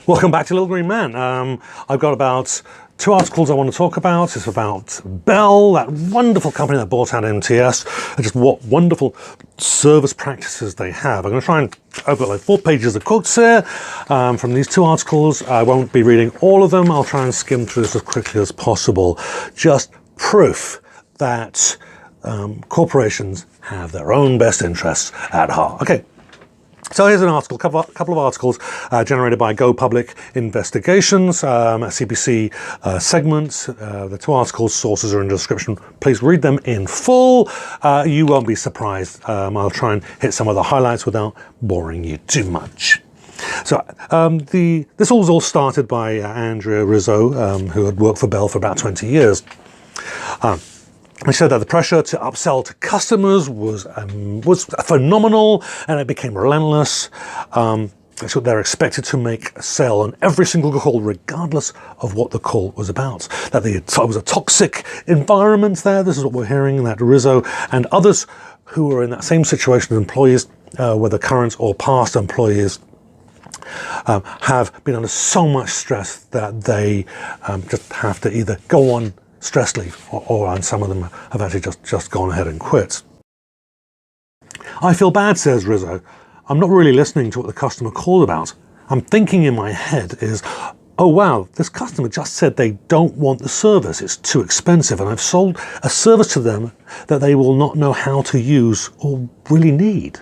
Welcome back to Little Green Man. I've got about 2 articles I want to talk about. It's about Bell, that wonderful company that bought out MTS, and just what wonderful service practices they have. I'm going to try and, I've got like 4 pages of quotes here from these 2 articles. I won't be reading all of them. I'll try and skim through this as quickly as possible. Just proof that corporations have their own best interests at heart. Okay. So here's an article, couple of articles generated by Go Public Investigations, CBC segments. The 2 articles, sources are in the description. Please read them in full. You won't be surprised. I'll try and hit some of the highlights without boring you too much. So this was all started by Andrea Rizzo, who had worked for Bell for about 20 years. They said that the pressure to upsell to customers was phenomenal, and it became relentless. So they're expected to make a sale on every single call, regardless of what the call was about. That it was a toxic environment there. This is what we're hearing, that Rizzo and others who were in that same situation, employees, whether current or past employees, have been under so much stress that they just have to either go on stress leave, or and some of them have actually just gone ahead and quit. I feel bad, says Rizzo. I'm not really listening to what the customer called about. I'm thinking in my head is, oh wow, this customer just said they don't want the service, it's too expensive, and I've sold a service to them that they will not know how to use or really need.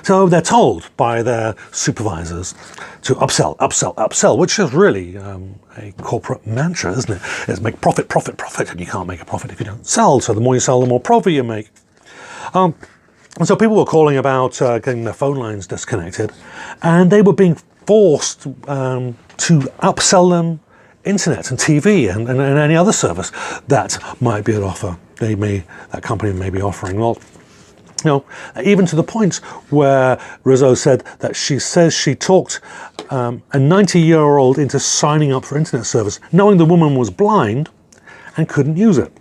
So they're told by their supervisors to upsell, upsell, upsell, which is really a corporate mantra, isn't it? It's make profit, profit, profit, and you can't make a profit if you don't sell. So the more you sell, the more profit you make. And so people were calling about getting their phone lines disconnected, and they were being forced to upsell them internet and TV and any other service that might be at offer. That company may be offering. Well, you know, even to the point where Rizzo said that she says she talked a 90-year-old into signing up for internet service, knowing the woman was blind and couldn't use it.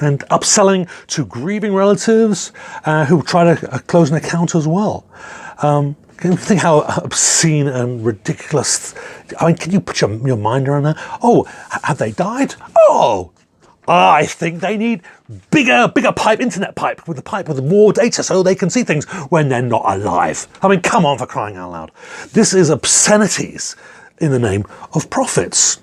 And upselling to grieving relatives who try to close an account as well. Can you think how obscene and ridiculous? I mean, can you put your mind around that? Oh, have they died? Oh, I think they need bigger pipe, internet pipe, with more data so they can see things when they're not alive. I mean, come on, for crying out loud. This is obscenities in the name of profits.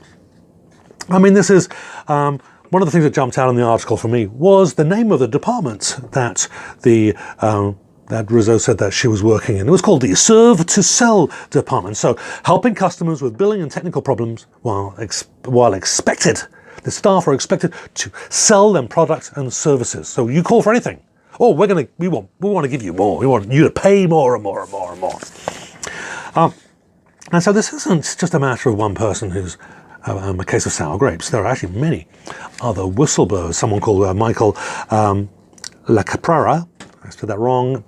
I mean, this is one of the things that jumped out in the article for me was the name of the department that that Rizzo said that she was working in. It was called the Serve to Sell department. So helping customers with billing and technical problems while expected. The staff are expected to sell them products and services. So you call for anything. Oh, we want to give you more. We want you to pay more and more and more and more. And so this isn't just a matter of one person who's a case of sour grapes. There are actually many other whistleblowers. Someone called Michael Lacaprara. I said that wrong.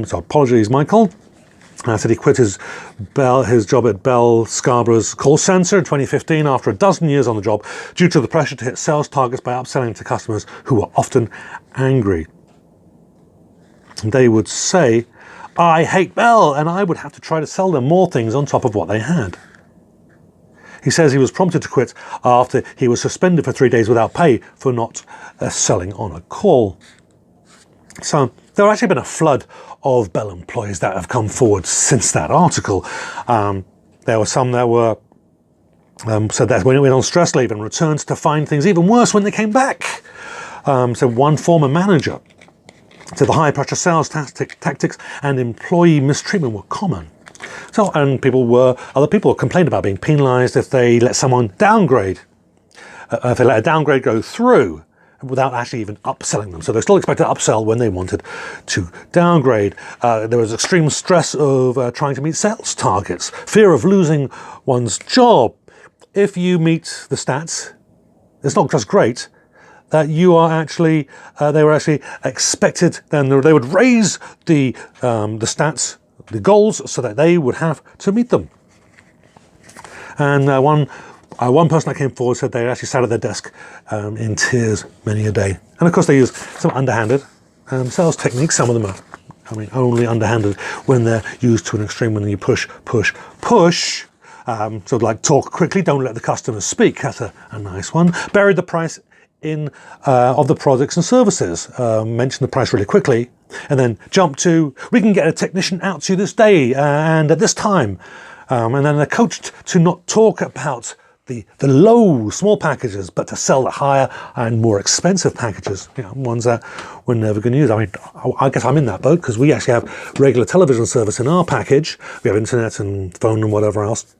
So apologies, Michael. Said he quit his job at Bell Scarborough's call center in 2015 after a dozen years on the job due to the pressure to hit sales targets by upselling to customers who were often angry. They would say, I hate Bell, and I would have to try to sell them more things on top of what they had. He says he was prompted to quit after he was suspended for 3 days without pay for not selling on a call. So there has actually been a flood of Bell employees that have come forward since that article. There were some that were said that when it went on stress leave and returned to find things even worse when they came back. So one former manager said the high pressure sales tactics and employee mistreatment were common. So, and other people complained about being penalised if they let someone downgrade, if they let a downgrade go through without actually even upselling them. So they're still expected to upsell when they wanted to downgrade. There was extreme stress of trying to meet sales targets, fear of losing one's job. If you meet the stats, it's not just great that you are actually, they were actually expected, then they would raise the stats, the goals, so that they would have to meet them. And one person that came forward said they actually sat at their desk in tears many a day. And of course they use some underhanded sales techniques. Some of them are I mean, only underhanded when they're used to an extreme, when you push, push, push. Sort of like talk quickly, don't let the customers speak. That's a nice one. Bury the price in of the products and services. Mention the price really quickly, and then jump to, we can get a technician out to you this day and at this time. And then they're coached to not talk about the low, small packages, but to sell the higher and more expensive packages, ones that we're never going to use. I mean, I guess I'm in that boat because we actually have regular television service in our package. We have internet and phone and whatever else.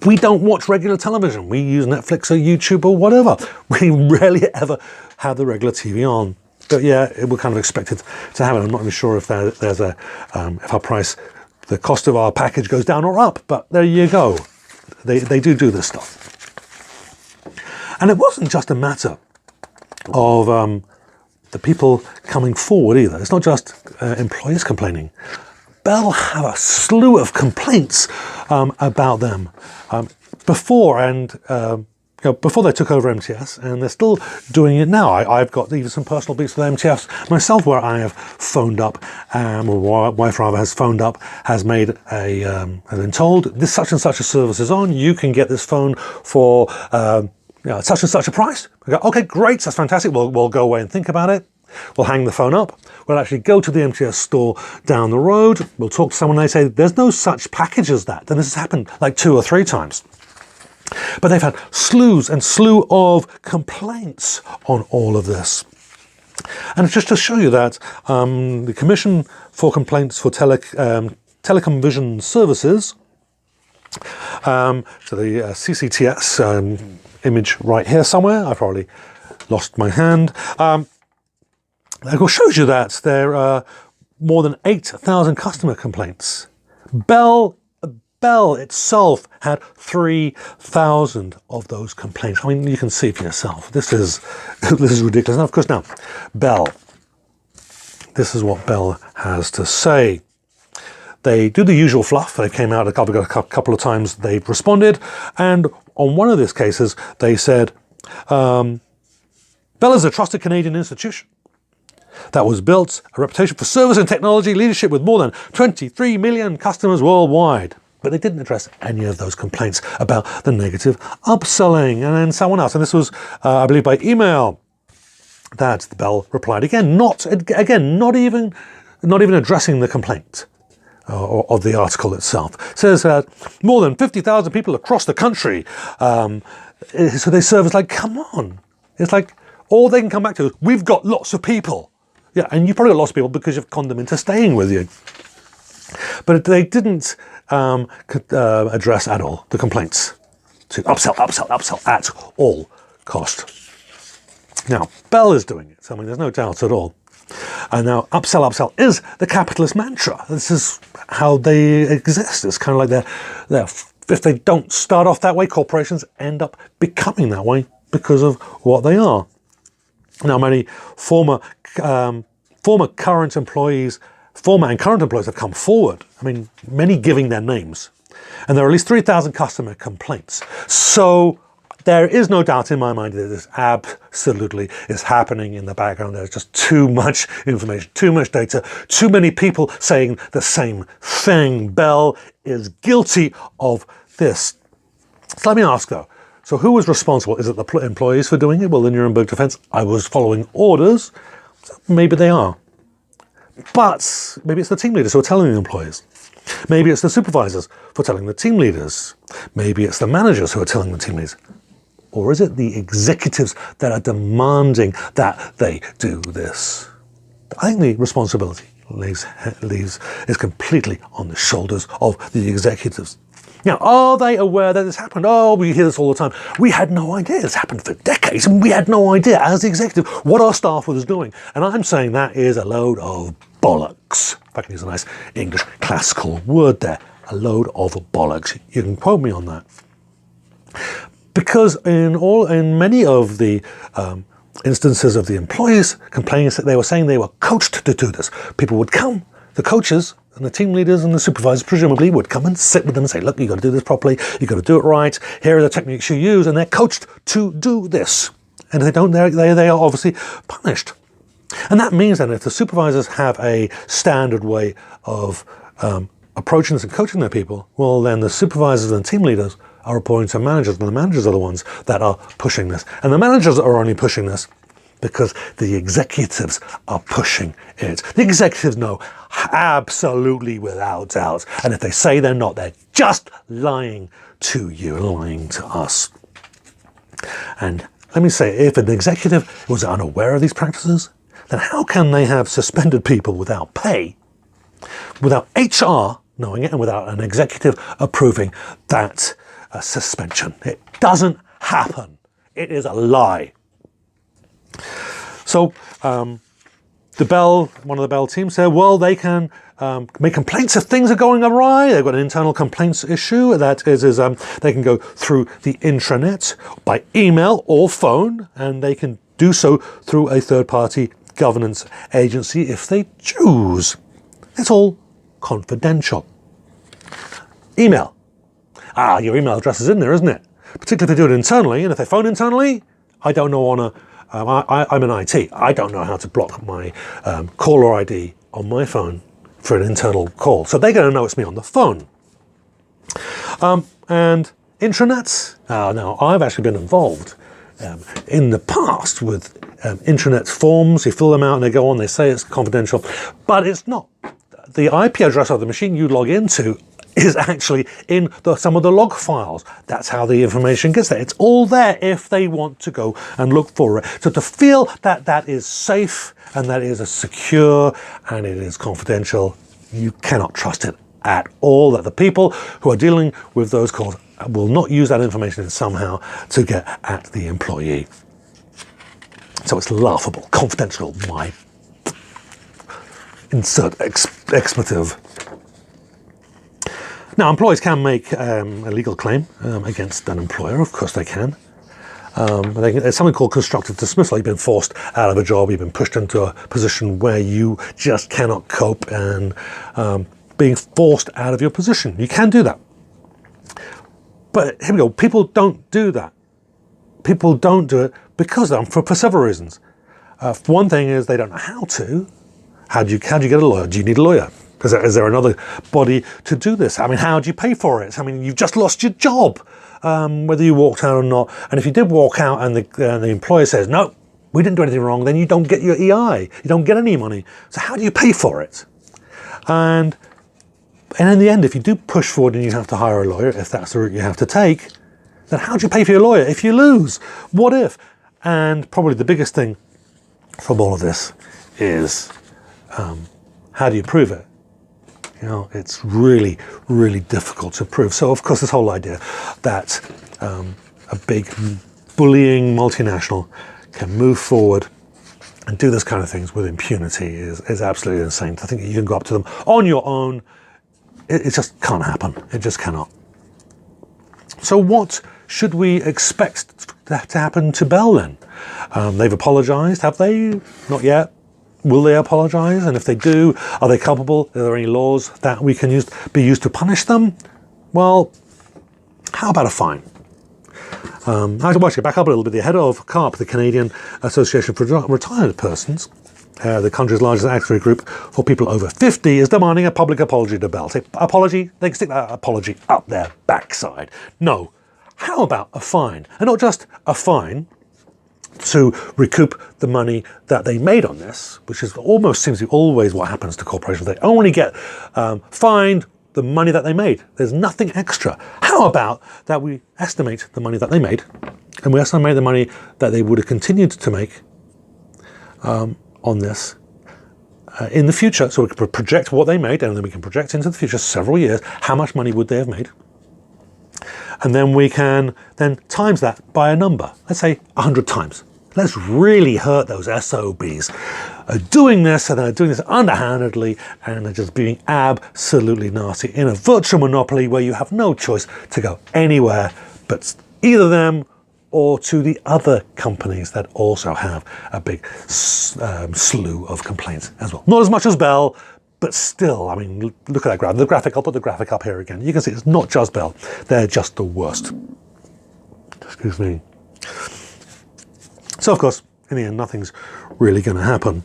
We don't watch regular television. We use Netflix or YouTube or whatever. We rarely ever have the regular TV on. But yeah, we're kind of expected to have it. I'm not even sure if there's a, if our price, the cost of our package goes down or up, but there you go. They do this stuff. And it wasn't just a matter of the people coming forward either. It's not just employees complaining. Bell have a slew of complaints about them before they took over MTS, and they're still doing it now. I've got even some personal beats with MTS myself where I have phoned up, or wife rather has phoned up, has made has been told this such and such a service is on. You can get this phone for such and such a price. We go, okay, great, that's fantastic. We'll go away and think about it. We'll hang the phone up. We'll actually go to the MTS store down the road. We'll talk to someone. They say there's no such package as that. And this has happened like 2 or 3 times. But they've had slew of complaints on all of this. And it's just to show you that the Commission for Complaints for Telecom Vision Services, so the CCTS image right here somewhere, I've probably lost my hand, it shows you that there are more than 8,000 customer complaints. Bell itself had 3,000 of those complaints. I mean, you can see for yourself. This is ridiculous. Now, of course, Bell. This is what Bell has to say. They do the usual fluff. They came out a couple of times. They've responded, and on one of these cases, they said, "Bell is a trusted Canadian institution that was built a reputation for service and technology leadership with more than 23 million customers worldwide." But they didn't address any of those complaints about the negative upselling. And then someone else, and this was, I believe, by email, that the Bell replied again, not even addressing the complaint of the article itself. It says that more than 50,000 people across the country. So they serve as like, come on. It's like all they can come back to is, we've got lots of people. Yeah, and you probably got lots of people because you've conned them into staying with you. But they didn't address at all the complaints to upsell at all cost. Now, Bell is doing it. I mean, there's no doubt at all. And now upsell is the capitalist mantra. This is how they exist. It's kind of like they're if they don't start off that way, corporations end up becoming that way because of what they are. Now, many former and current employees have come forward. I mean, many giving their names. And there are at least 3,000 customer complaints. So there is no doubt in my mind that this absolutely is happening in the background. There's just too much information, too much data, too many people saying the same thing. Bell is guilty of this. So let me ask though, so who was responsible? Is it the employees for doing it? Well, the Nuremberg defense, I was following orders. So maybe they are. But maybe it's the team leaders who are telling the employees. Maybe it's the supervisors for telling the team leaders. Maybe it's the managers who are telling the team leaders. Or is it the executives that are demanding that they do this? I think the responsibility is completely on the shoulders of the executives. Now, are they aware that this happened? Oh, we hear this all the time. We had no idea. This happened for decades, and we had no idea as the executive what our staff was doing. And I'm saying that is a load of bollocks. If I can use a nice English classical word there. A load of bollocks. You can quote me on that. Because in many of the instances of the employees complaining, they were saying they were coached to do this. People would come, the coaches and the team leaders and the supervisors presumably would come and sit with them and say, look, you've got to do this properly, you've got to do it right, here are the techniques you use, and they're coached to do this. And if they don't, they are obviously punished. And that means then if the supervisors have a standard way of approaching this and coaching their people, well, then the supervisors and team leaders are reporting to managers, and the managers are the ones that are pushing this. And the managers are only pushing this because the executives are pushing it. The executives know absolutely without doubt. And if they say they're not, they're just lying to you, lying to us. And let me say, if an executive was unaware of these practices, then how can they have suspended people without pay, without HR knowing it, and without an executive approving that suspension? It doesn't happen. It is a lie. So one of the Bell team said, well, they can make complaints if things are going awry. They've got an internal complaints issue. That is they can go through the intranet by email or phone, and they can do so through a third-party governance agency if they choose. It's all confidential. Email. Your email address is in there, isn't it? Particularly if they do it internally, and if they phone internally, I don't know I'm in IT. I don't know how to block my caller ID on my phone for an internal call. So they're going to know it's me on the phone. And intranets. Now, I've actually been involved in the past with intranet forms. You fill them out and they go on. They say it's confidential, but it's not. The IP address of the machine you log into is actually in some of the log files. That's how the information gets there. It's all there if they want to go and look for it. So to feel that that is safe and that is secure and it is confidential, you cannot trust it at all. That the people who are dealing with those calls will not use that information somehow to get at the employee. So it's laughable. Confidential, my insert expletive. Now, employees can make a legal claim against an employer. Of course they can. There's something called constructive dismissal. You've been forced out of a job. You've been pushed into a position where you just cannot cope, and being forced out of your position. You can do that. But here we go. People don't do that. People don't do it because for several reasons. One thing is they don't know how to. How do you get a lawyer? Do you need a lawyer? Is there another body to do this? I mean, how do you pay for it? I mean, you've just lost your job, whether you walked out or not. And if you did walk out and the employer says, no, we didn't do anything wrong, then you don't get your EI. You don't get any money. So how do you pay for it? And in the end, if you do push forward and you have to hire a lawyer, if that's the route you have to take, then how do you pay for your lawyer if you lose? What if? And probably the biggest thing from all of this is how do you prove it? You know, it's really, really difficult to prove. So, of course, this whole idea that a big bullying multinational can move forward and do this kind of things with impunity is absolutely insane. To think that you can go up to them on your own, it just can't happen. It just cannot. So what should we expect to happen to Bell then? They've apologized, have they? Not yet. Will they apologize? And if they do, are they culpable? Are there any laws that we can be used to punish them? Well, how about a fine? I should back up a little bit. The head of CARP, the Canadian Association for Retired Persons, the country's largest actuary group for people over 50, is demanding a public apology to Bell. Say, apology? They can stick that apology up their backside. No. How about a fine? And not just a fine to recoup the money that they made on this, which is almost seems to be always what happens to corporations. They only get fined the money that they made. There's nothing extra. How about that we estimate the money that they made, and we estimate the money that they would have continued to make on this in the future, so we can project what they made, and then we can project into the future several years, how much money would they have made. And then we can then times that by a number. Let's say 100 times. Let's really hurt those SOBs doing this, and they're doing this underhandedly, and they're just being absolutely nasty in a virtual monopoly where you have no choice to go anywhere but either them or to the other companies that also have a big slew of complaints as well. Not as much as Bell, but still, I mean, look at that graph. The graphic, I'll put the graphic up here again. You can see it's not just Bell. They're just the worst. Excuse me. So, of course, in the end, nothing's really going to happen.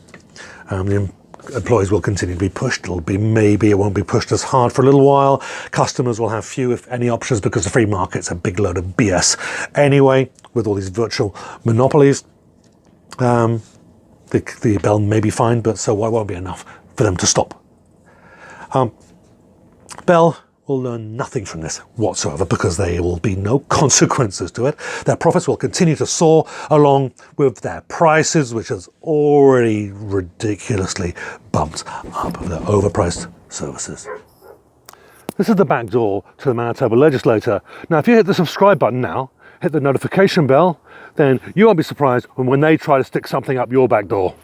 The employees will continue to be pushed. Maybe it won't be pushed as hard for a little while. Customers will have few, if any, options because the free market's a big load of BS. Anyway, with all these virtual monopolies, the Bell may be fine, but so what won't be enough for them to stop. Bell will learn nothing from this whatsoever because there will be no consequences to it. Their profits will continue to soar along with their prices, which has already ridiculously bumped up their overpriced services. This is the back door to the Manitoba legislator. Now, if you hit the subscribe button now, hit the notification bell, then you won't be surprised when they try to stick something up your back door.